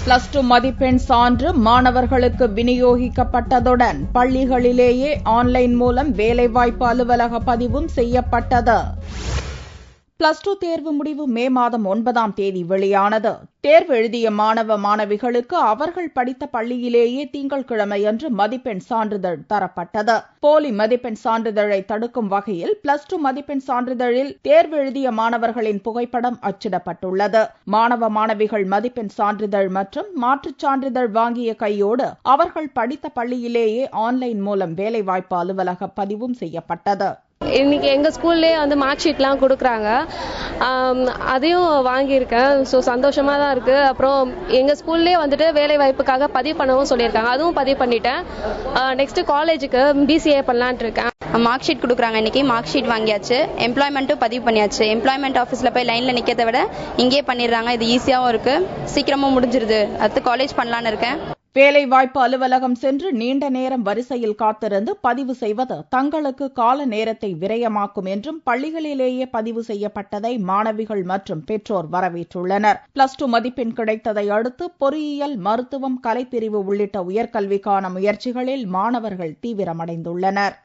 +2 மதிப்பெண் சான்று மாணவர்களுக்கு விநியோகிக்கப்பட்டதுடன் பள்ளிகளிலேயே ஆன்லைன் மூலம் வேலைவாய்ப்பு அலுவலக பதிவும் செய்யப்பட்டது. +2 தேர்வு முடிவு மே மாதம் 9ஆம் தேதி வெளியானது. தேர்வு எழுதிய மாணவ மாணவிகளுக்கு அவர்கள் படித்த பள்ளியிலேயே திங்கட்கிழமையன்று மதிப்பெண் சான்றிதழ் தரப்பட்டது. போலி மதிப்பெண் சான்றிதழை தடுக்கும் வகையில் +2 மதிப்பெண் சான்றிதழில் தேர்வு எழுதிய மாணவர்களின் புகைப்படம் அச்சிடப்பட்டுள்ளது. மாணவ மாணவிகள் மதிப்பெண் சான்றிதழ் மற்றும் மாற்றுச் சான்றிதழ் வாங்கிய கையோடு அவர்கள் படித்த பள்ளியிலேயே ஆன்லைன் மூலம் வேலைவாய்ப்பு அலுவலக பதிவும் செய்யப்பட்டது. இன்னைக்கு எங்க ஸ்கூல்லே மார்க் ஷீட்லாம் கொடுக்குறாங்க. அதையும் வாங்கியிருக்கேன். ஸோ சந்தோஷமா தான் இருக்கு. அப்புறம் எங்க ஸ்கூல்லே வேலை வாய்ப்புக்காக பதிவு பண்ணவும் சொல்லியிருக்காங்க. அதுவும் பதிவு பண்ணிட்டேன். நெக்ஸ்ட் காலேஜுக்கு BCA பண்ணலான்ட்டு இருக்கேன். மார்க் ஷீட் கொடுக்குறாங்க. இன்னைக்கு மார்க் ஷீட் வாங்கியாச்சு. எம்ப்ளாய்மெண்ட்டும் பதிவு பண்ணியாச்சு. எம்ப்ளாய்மெண்ட் ஆஃபீஸில் போய் லைனில் நிற்கிறத விட இங்கே பண்ணிடுறாங்க. இது ஈஸியாகவும் இருக்கு, சீக்கிரமும் முடிஞ்சிருது. அடுத்து காலேஜ் பண்ணலான்னு இருக்கேன். வேலைவாய்ப்பு அலுவலகம் சென்று நீண்ட நேரம் வரிசையில் காத்திருந்து பதிவு செய்வது தங்களுக்கு கால நேரத்தை விரயமாக்கும் என்றும் பள்ளிகளிலேயே பதிவு செய்யப்பட்டதை மாணவிகள் மற்றும் பெற்றோர் வரவேற்றுள்ளனர். +2 மதிப்பெண் கிடைத்ததை அடுத்து பொறியியல், மருத்துவம், கலைப்பிரிவு உள்ளிட்ட உயர்கல்விக்கான முயற்சிகளில் மாணவர்கள் தீவிரமடைந்துள்ளனர்.